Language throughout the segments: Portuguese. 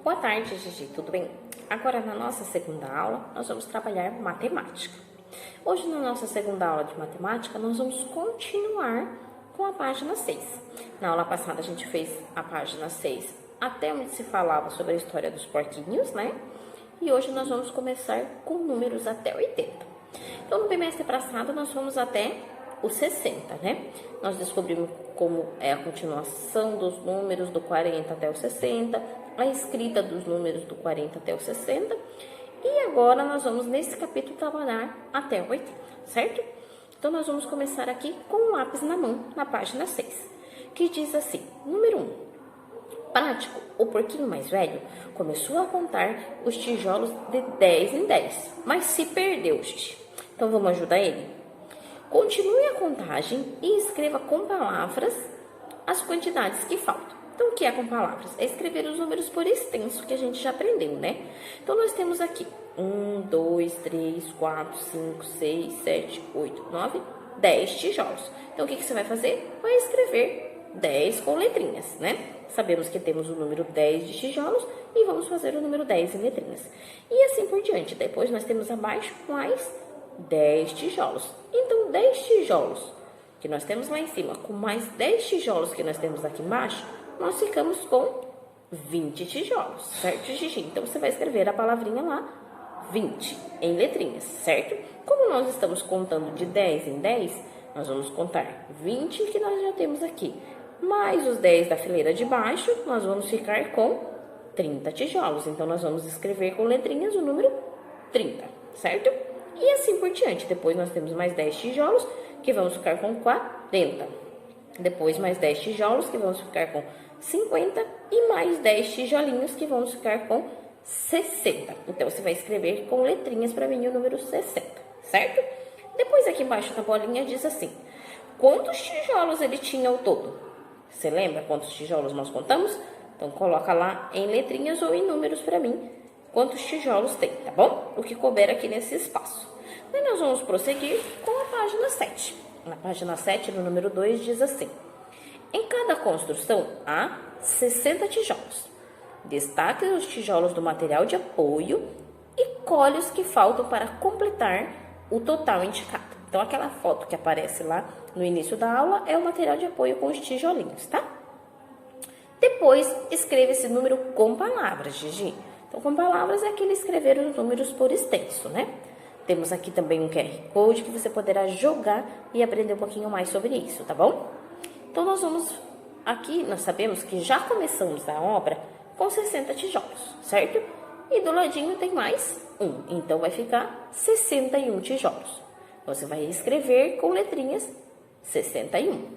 Boa tarde, Gigi, tudo bem? Agora, na nossa segunda aula, nós vamos trabalhar matemática. Hoje, na nossa segunda aula de matemática, nós vamos continuar com a página 6. Na aula passada, a gente fez a página 6 até onde se falava sobre a história dos porquinhos, né? E hoje nós vamos começar com números até 80. Então, no bimestre passado, nós fomos até os 60, né? Nós descobrimos como é a continuação dos números do 40 até o 60, a escrita dos números do 40 até o 60, e agora nós vamos nesse capítulo trabalhar até o 80, certo? Então, nós vamos começar aqui com o lápis na mão, na página 6, que diz assim, número 1. Prático, o porquinho mais velho, começou a contar os tijolos de 10 em 10, mas se perdeu, Gigi. Então, vamos ajudar ele? Continue a contagem e escreva com palavras as quantidades que faltam. Então, o que é com palavras? É escrever os números por extenso, que a gente já aprendeu, né? Então, nós temos aqui 1, 2, 3, 4, 5, 6, 7, 8, 9, 10 tijolos. Então, o que você vai fazer? Vai escrever 10 com letrinhas, né? Sabemos que temos o número 10 de tijolos e vamos fazer o número 10 em letrinhas. E assim por diante. Depois, nós temos abaixo mais 10 tijolos. Então, 10 tijolos que nós temos lá em cima, com mais 10 tijolos que nós temos aqui embaixo, nós ficamos com 20 tijolos, certo, Gigi? Então, você vai escrever a palavrinha lá, 20, em letrinhas, certo? Como nós estamos contando de 10 em 10, nós vamos contar 20 que nós já temos aqui, mais os 10 da fileira de baixo, nós vamos ficar com 30 tijolos. Então, nós vamos escrever com letrinhas o número 30, certo? E assim por diante. Depois nós temos mais 10 tijolos, que vamos ficar com 40. Depois mais 10 tijolos, que vamos ficar com 50. E mais 10 tijolinhos, que vamos ficar com 60. Então, você vai escrever com letrinhas para mim o número 60, certo? Depois aqui embaixo na bolinha diz assim, quantos tijolos ele tinha ao todo? Você lembra quantos tijolos nós contamos? Então, coloca lá em letrinhas ou em números para mim quantos tijolos tem, tá bom? O que couber aqui nesse espaço. Aí nós vamos prosseguir com a página 7. Na página 7, no número 2, diz assim, em cada construção há 60 tijolos. Destaque os tijolos do material de apoio e colhe os que faltam para completar o total indicado. Então, aquela foto que aparece lá no início da aula é o material de apoio com os tijolinhos, tá? Depois, escreva esse número com palavras, Gigi. Então, com palavras é aquele escrever os números por extenso, né? Temos aqui também um QR Code que você poderá jogar e aprender um pouquinho mais sobre isso, tá bom? Então, nós vamos aqui, nós sabemos que já começamos a obra com 60 tijolos, certo? E do ladinho tem mais um, então vai ficar 61 tijolos. Você vai escrever com letrinhas 61,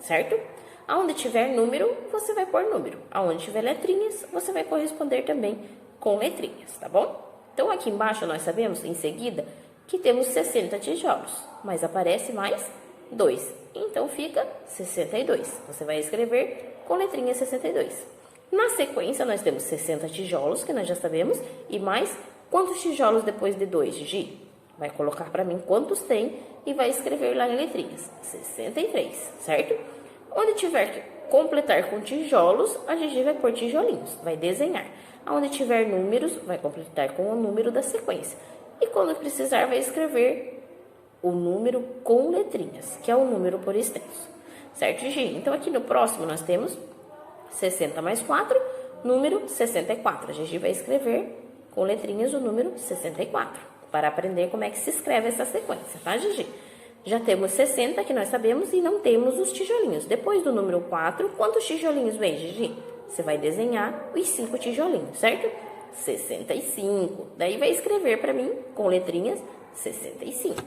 certo? Aonde tiver número, você vai pôr número. Aonde tiver letrinhas, você vai corresponder também com letrinhas, tá bom? Então, aqui embaixo nós sabemos, em seguida, que temos 60 tijolos, mas aparece mais 2. Então, fica 62. Você vai escrever com letrinha 62. Na sequência, nós temos 60 tijolos, que nós já sabemos, e mais quantos tijolos depois de 2, Gigi? Vai colocar para mim quantos tem e vai escrever lá em letrinhas. 63, certo? Onde tiver que completar com tijolos, a Gigi vai pôr tijolinhos, vai desenhar. Onde tiver números, vai completar com o número da sequência. E quando precisar, vai escrever o número com letrinhas, que é o número por extenso. Certo, Gigi? Então, aqui no próximo, nós temos 60 mais 4, número 64. A Gigi vai escrever com letrinhas o número 64, para aprender como é que se escreve essa sequência, tá, Gigi? Já temos 60, que nós sabemos, e não temos os tijolinhos. Depois do número 4, quantos tijolinhos vem, Gigi? Você vai desenhar os 5 tijolinhos, certo? 65. Daí vai escrever para mim com letrinhas 65.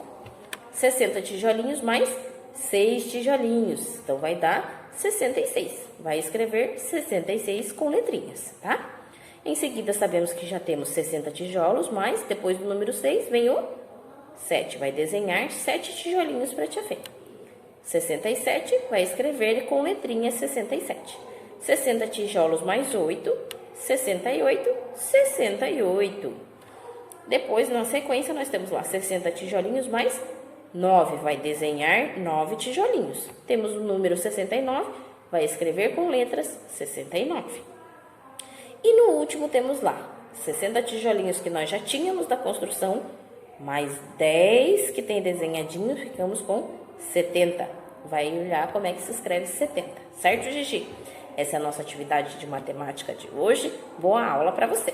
60 tijolinhos mais 6 tijolinhos. Então, vai dar 66. Vai escrever 66 com letrinhas, tá? Em seguida, sabemos que já temos 60 tijolos, mas depois do número 6 vem o 7. Vai desenhar 7 tijolinhos para tia Fê. 67, vai escrever com letrinha 67. 60 tijolos mais 8, 68, 68. Depois, na sequência, nós temos lá 60 tijolinhos mais 9. Vai desenhar 9 tijolinhos. Temos o número 69, vai escrever com letras 69. E no último temos lá 60 tijolinhos que nós já tínhamos da construção, mais 10 que tem desenhadinho, ficamos com 70. Vai olhar como é que se escreve 70, certo, Gigi? Essa é a nossa atividade de matemática de hoje. Boa aula para você!